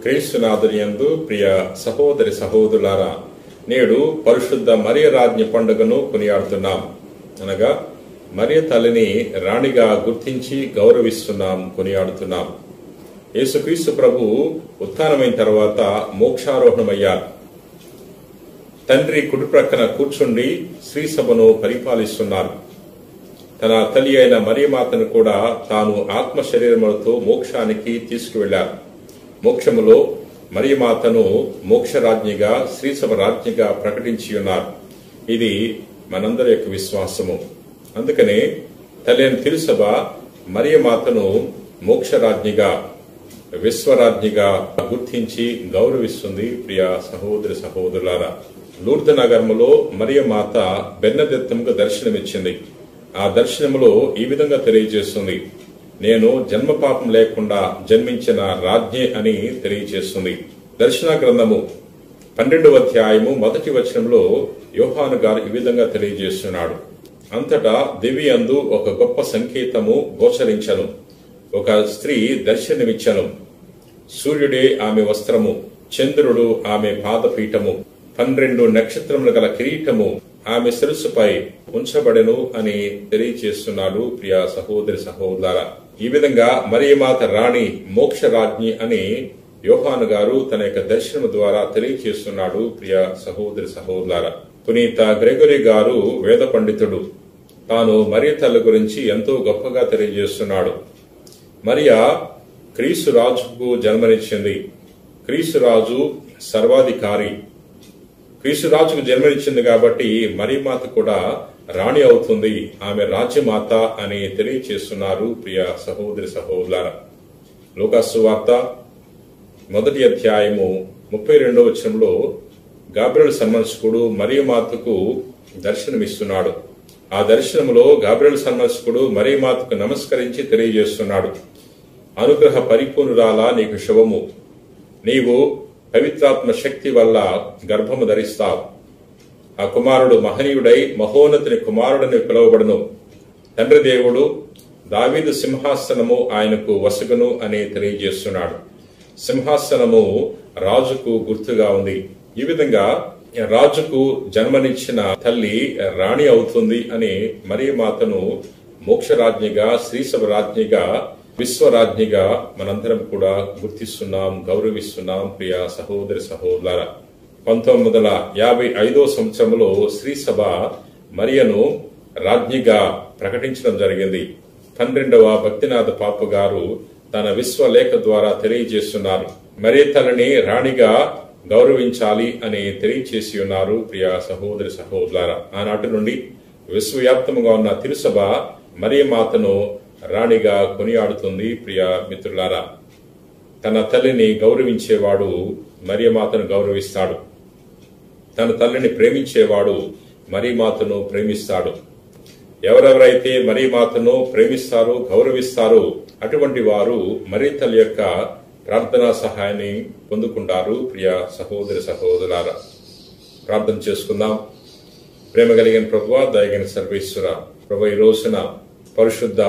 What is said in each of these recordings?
క్రీస్తునాథునియందు ప్రియ సహోదరి సహోదరులారా, నేడు పరిశుద్ధ మరియ రాజ్ఞి పండుగను కొనియాడుతున్నాం. అనగా మరియ తల్లిని రాణిగా గుర్తించి గౌరవిస్తున్నాం, కొనియాడుతున్నాం. యేసుక్రీస్తు ప్రభు ఉత్థానమైన తర్వాత మోక్షారోహణమయ్యారు. తండ్రి కుడి ప్రక్కన కూర్చుండి శ్రీసభను పరిపాలిస్తున్నారు. తన తల్లి అయిన మరియమాతను కూడా తాను ఆత్మ శరీరములతో మోక్షానికి తీసుకువెళ్లారు. మోక్షములో మరియమాతను మోక్షరాజ్ఞిగా, శ్రీసభ రాజ్ఞిగా ప్రకటించి ఉన్నారు. ఇది మనందరి యొక్క విశ్వాసము. అందుకనే తల్లి అయిన తిరుసభ మరియమాతను మోక్షరాజ్ఞిగా, విశ్వరాజ్ఞిగా గుర్తించి గౌరవిస్తుంది. ప్రియ సహోదరి సహోదరులారా, లూర్దు నగరములో మరియమాత బెర్నదెత్తముకు దర్శనమిచ్చింది. ఆ దర్శనములో ఈ విధంగా తెలియజేస్తుంది: నేను జన్మపాపం లేకుండా జన్మించిన రాజ్ఞి అని తెలియజేస్తుంది. దర్శన గ్రంథము 12వ అధ్యాయము 1వ వచనంలో యోహాను గారు ఈ విధంగా తెలియజేస్తున్నాడు: అంతటా దివి అందు ఒక గొప్ప సంకేతము గోచరించను. ఒక స్త్రీ దర్శనమిచ్చను. సూర్యుడే ఆమె వస్త్రము, చంద్రుడు ఆమె పాదపీఠము, 12 నక్షత్రములు గల కిరీటము ఆమె శిరస్సుపై ఉంచబడెను అని తెలియజేస్తున్నాడు. ప్రియ సహోదరి సహోదరులారా, ఈ విధంగా మరియమాత రాణి, మోక్షరాజ్ఞి అని యోహాను గారు తన యొక్క దర్శనం ద్వారా తెలియజేస్తున్నాడు. ప్రియ సహోదరి సహోదరులారా, పునీత గ్రెగరీ గారు వేద పండితుడు. తాను మరియ తల్లి గురించి ఎంతో గొప్పగా తెలియజేస్తున్నాడు. మరియా క్రీస్తు రాజుకు జన్మనిచ్చింది. క్రీస్తు రాజు సర్వాధికారి. క్రీస్తు రాజుకు జన్మనిచ్చింది కాబట్టి మరియమాత కూడా రాణి అవుతుంది, ఆమె రాజ్యమాత అని తెలియజేస్తున్నారు. ప్రియ సహోదరి సహోదరులారా, లూకాసు వార్త 1వ అధ్యాయము 32వ వచనంలో గాబ్రియల్ సన్మంచకుడు మరియమాతకు దర్శనమిస్తున్నాడు. ఆ దర్శనములో గాబ్రియల్ సన్మంచకుడు మరియమాతకు నమస్కరించి తెలియజేస్తున్నాడు: అనుగ్రహ పరిపూర్ణురాలా, నీకు శుభము. నీవు పవిత్రాత్మ శక్తి వల్ల గర్భము ధరిస్తావు. ఆ కుమారుడు మహనీయుడై మహోన్నతుని కుమారుడని పిలువబడును. తండ్రి దేవుడు దావీదు సింహాసనము ఆయనకు వసగును అని తెలియజేస్తున్నాడు. సింహాసనము రాజుకు గుర్తుగా ఉంది. ఈ విధంగా రాజుకు జన్మనిచ్చిన తల్లి రాణి అవుతుంది అని మరియమాతను మోక్షరాజ్ఞిగా, శ్రీసభ రాజ్ఞిగా, విశ్వరాజ్ఞిగా మనందరం కూడా గుర్తిస్తున్నాం, గౌరవిస్తున్నాం. ప్రియ సహోదరి సహోదరులారా, 1955వ సంవత్సరంలో శ్రీసభ మరియను రాజ్ఞిగా ప్రకటించడం జరిగింది. 12వ భక్తినాథ పాప గారు తన విశ్వలేఖ ద్వారా తెలియజేస్తున్నారు: మరియ తల్లిని రాణిగా గౌరవించాలి అని తెలియజేసి ఉన్నారు. ప్రియ సహోదరి సహోదరులారా, ఆనాటి నుండి విశ్వవ్యాప్తంగా ఉన్న తిరుసభ మరియమాతను రాణిగా కొనియాడుతుంది. ప్రియ మిత్రులారా, తన తల్లిని గౌరవించేవాడు మరియమాతను గౌరవిస్తాడు. తన తల్లిని ప్రేమించేవాడు మరియమాతను ప్రేమిస్తాడు. ఎవరెవరైతే మరియమాతను ప్రేమిస్తారో, గౌరవిస్తారో అటువంటి వారు మరియ తల్లి యొక్క ప్రార్థనా సహాయాన్ని పొందుకుంటారు. ప్రియ సహోదరి సహోదరులారా, ప్రార్థన చేసుకుందాం. ప్రేమ కలిగిన ప్రభువా, దయగలిగిన సర్వేశ్వర ప్రభు, ఈ రోజున పరిశుద్ధ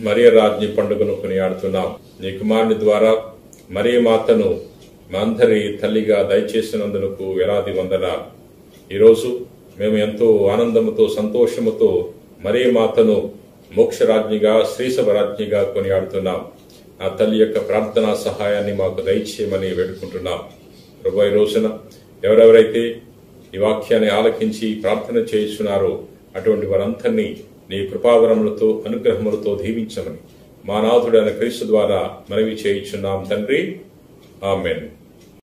మరియ రాజ్ఞి పండుగను కొనియాడుతున్నాం. నీ కుమారుని ద్వారా మరియమాతను మా అందరి తల్లిగా దయచేసినందుకు వేలాది వందనాలు. ఈరోజు మేము ఎంతో ఆనందముతో, సంతోషముతో మరియమాతను మోక్షరాజ్ఞిగా, శ్రీసభ రాజ్ఞిగా కొనియాడుతున్నాం. ఆ తల్లి యొక్క ప్రార్థనా సహాయాన్ని మాకు దయచేయమని వేడుకుంటున్నాం. ప్రభు, ఈ రోజున ఎవరెవరైతే ఈ వాక్యాన్ని ఆలకించి ప్రార్థన చేస్తున్నారో అటువంటి వారందరినీ నీ కృపావరములతో, అనుగ్రహములతో దీవించమని మా నాథుడైన క్రీస్తు ద్వారా మనవి చేయుచున్నాం తండ్రి. ఆమేన్.